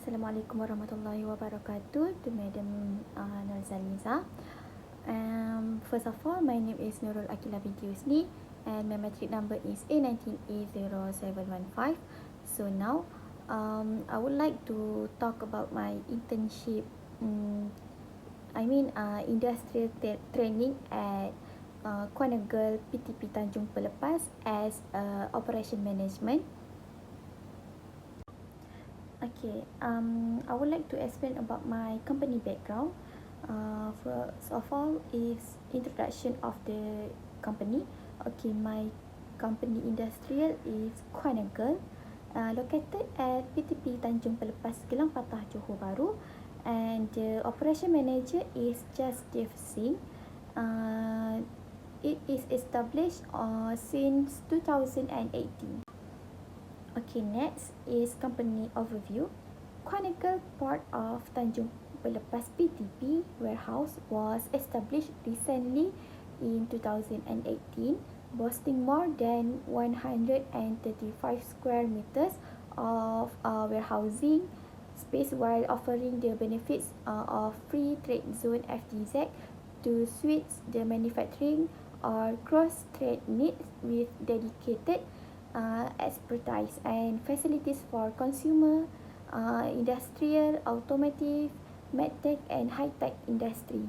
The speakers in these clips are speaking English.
Assalamualaikum warahmatullahi wabarakatuh to Madam Nurul. First of all, my name is Nurul Aqilah Binti Husni and my matric number is A19A0715. So now, I would like to talk about my internship, industrial training at Kuehne PTP Tanjung Pelepas as operation management. Okay, I would like to explain about my company background. First of all is introduction of the company. Okay, my company industrial is Kuehne, located at PTP Tanjung Pelepas, Gelang Patah, Johor Bahru, and the operation manager is just Dev Singh. It is established since 2018. Okay, next is company overview. Kuehne, part of Tanjung Pelepas PTP warehouse, was established recently in 2018, boasting more than 135 square meters of warehousing space while offering the benefits of free trade zone FTZ to suit the manufacturing or cross-trade needs with dedicated expertise and facilities for consumer, industrial, automotive, medtech and high-tech industry.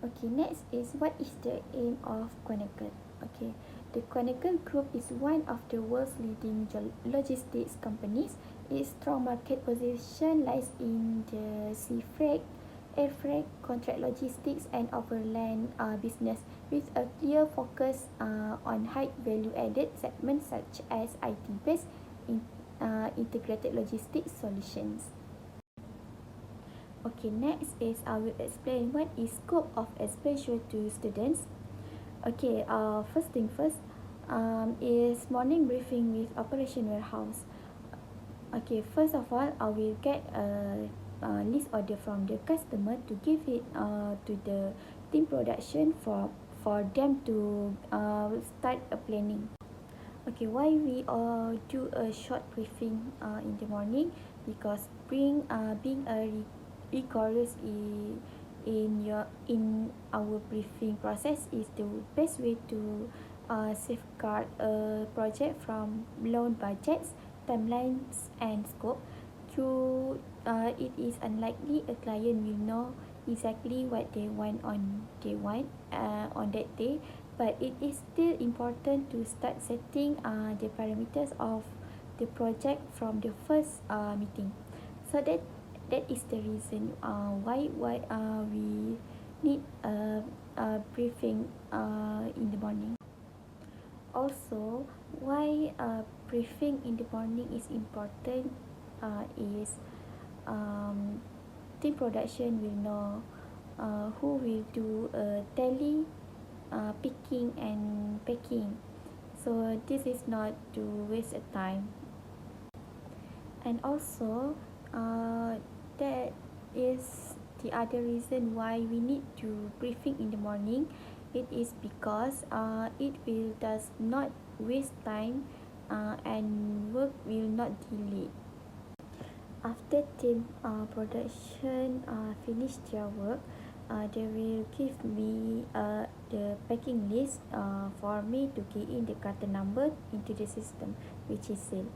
Okay, next is what is the aim of Kuehne. Okay, the Kuehne Group is one of the world's leading logistics companies. Its strong market position lies in the sea freight, air freight, contract logistics and overland business, with a clear focus on high value-added segments such as IT-based integrated logistics solutions. Okay, next is I will explain what is scope of exposure to students. Okay, first thing first is morning briefing with operation warehouse. Okay, first of all, I will get a list order from the customer to give it to the team production for them to start a planning. Okay, why we do a short briefing in the morning? Because being a rigorous in our briefing process is the best way to safeguard a project from blown budgets, timelines and scope. Through it is unlikely a client will know exactly what they want on that day, but it is still important to start setting the parameters of the project from the first meeting. So that is the reason why we need a briefing in the morning. Also, why briefing in the morning is important is team production will know who will do tally, picking and packing. So this is not to waste a time. And also, that is the other reason why we need to briefing in the morning. It is because it will does not waste time and work will not delay. After team production finish their work, they will give me the packing list for me to key in the carton number into the system, which is sale.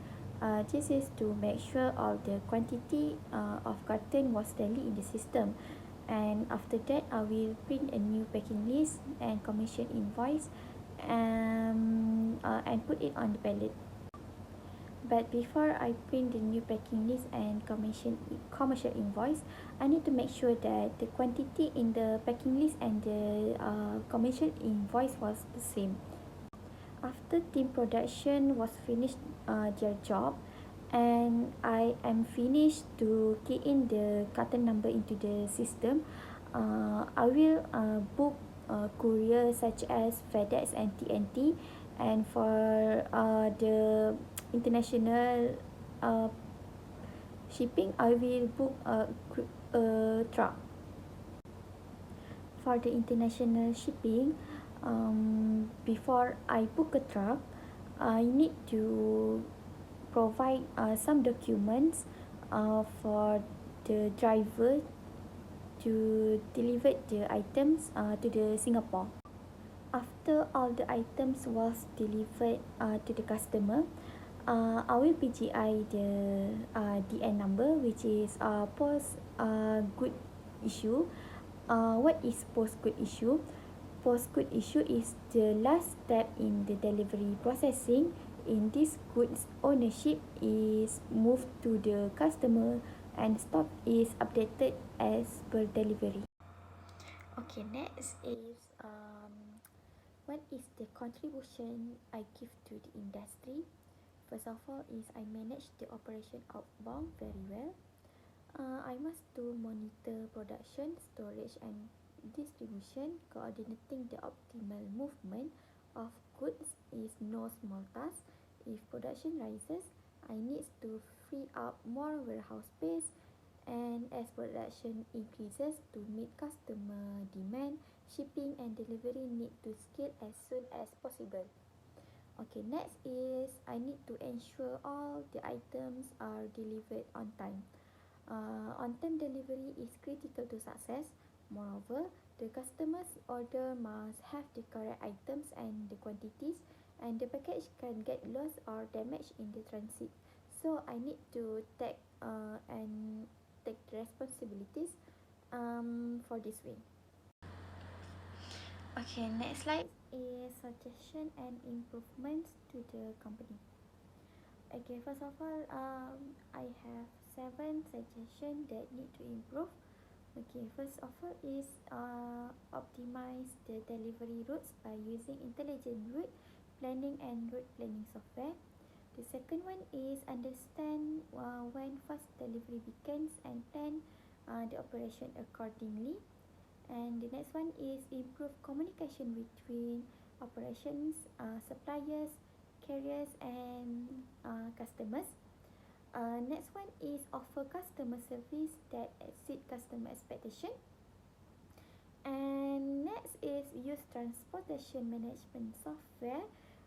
This is to make sure all the quantity of carton was tallied in the system. And after that, I will print a new packing list and commission invoice and put it on the pallet. But before I print the new packing list and commercial invoice, I need to make sure that the quantity in the packing list and the commercial invoice was the same. After team production was finished their job, and I am finished to key in the carton number into the system, I will book courier such as FedEx and TNT, and for the international shipping, I will book a truck. For the international shipping, before I book a truck, I need to provide some documents for the driver to deliver the items to the Singapore. After all the items was delivered to the customer, I will PGI the DN number, which is post good issue. What is post good issue? Post good issue is the last step in the delivery processing. In this goods ownership is moved to the customer and stock is updated as per delivery. Okay, next is what is the contribution I give to the industry? First of all is I manage the operation outbound very well. I must to monitor production, storage and distribution. Coordinating the optimal movement of goods is no small task. If production rises, I need to free up more warehouse space, and as production increases to meet customer demand, shipping and delivery need to scale as soon as possible. Okay, next is I need to ensure all the items are delivered on time. On-time delivery is critical to success. Moreover, the customer's order must have the correct items and the quantities, and the package can get lost or damaged in the transit. So I need to take the responsibilities for this way. Okay, next slide is suggestion and improvements to the company. Okay, first of all, I have 7 suggestions that need to improve. Okay, first of all is optimize the delivery routes by using intelligent route planning and route planning software. The second one is understand when fast delivery begins and plan the operation accordingly. And the next one is improve communication between operations, suppliers, carriers, and customers. Next one is offer customer service that exceed customer expectation. And next is use transportation management software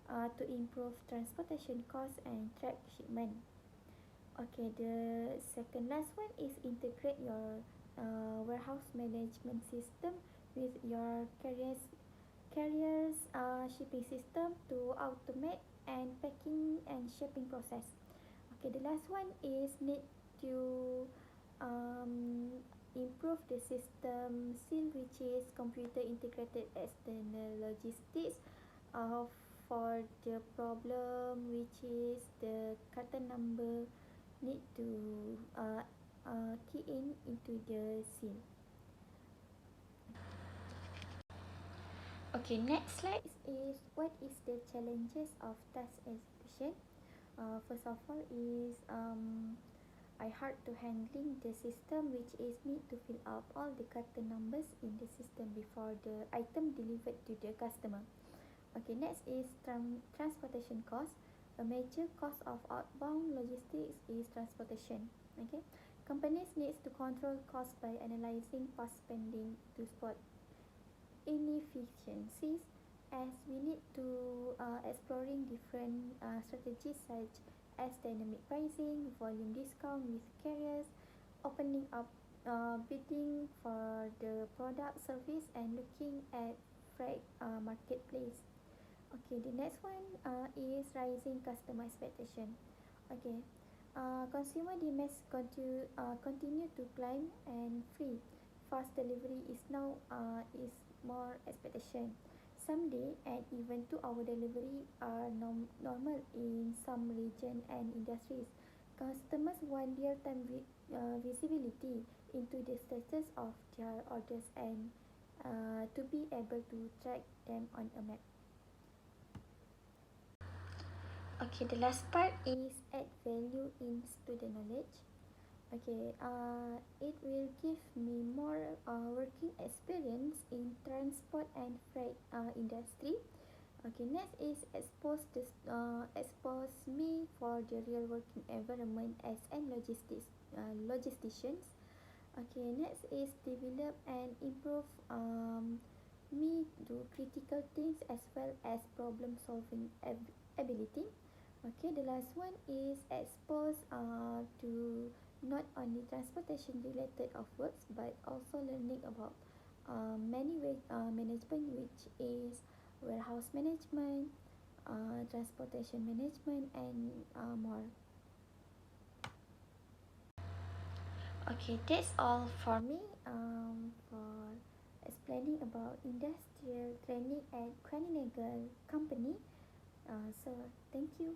to improve transportation costs and track shipment. Okay, the second last one is integrate your warehouse management system with your carriers shipping system to automate and packing and shipping process. Okay, the last one is need to um, improve the system seal, which is computer integrated external logistics for the problem, which is the carton number need to key in into the seal. Okay, next slide is what is the challenges of task execution. First of all is I hard to handling the system, which is need to fill up all the carton numbers in the system before the item delivered to the customer. Okay, next is transportation cost. A major cost of outbound logistics is transportation. Okay, companies needs to control cost by analyzing past spending to spot inefficiencies, as we need to exploring different strategies such as dynamic pricing, volume discount with carriers, opening up bidding for the product service, and looking at freight marketplace. Okay, the next one is rising customer expectation. Okay, consumer demands continue to climb, and free fast delivery is now is more expectation. Someday and even 2 hour delivery are normal in some region and industries. Customers want real-time visibility into the status of their orders and to be able to track them on a map. Okay, the last part is add value in student knowledge. Okay, it will give me more working experience in transport and freight industry. Okay, next is expose me for the real working environment as an logisticians. Okay, next is develop and improve me do critical things as well as problem solving ability. Okay, the last one is expose to not only transportation related of works but also learning about many management, which is warehouse management, transportation management, and more. Okay, that's all for me for explaining about industrial training at Kuehne Nagel company. So thank you.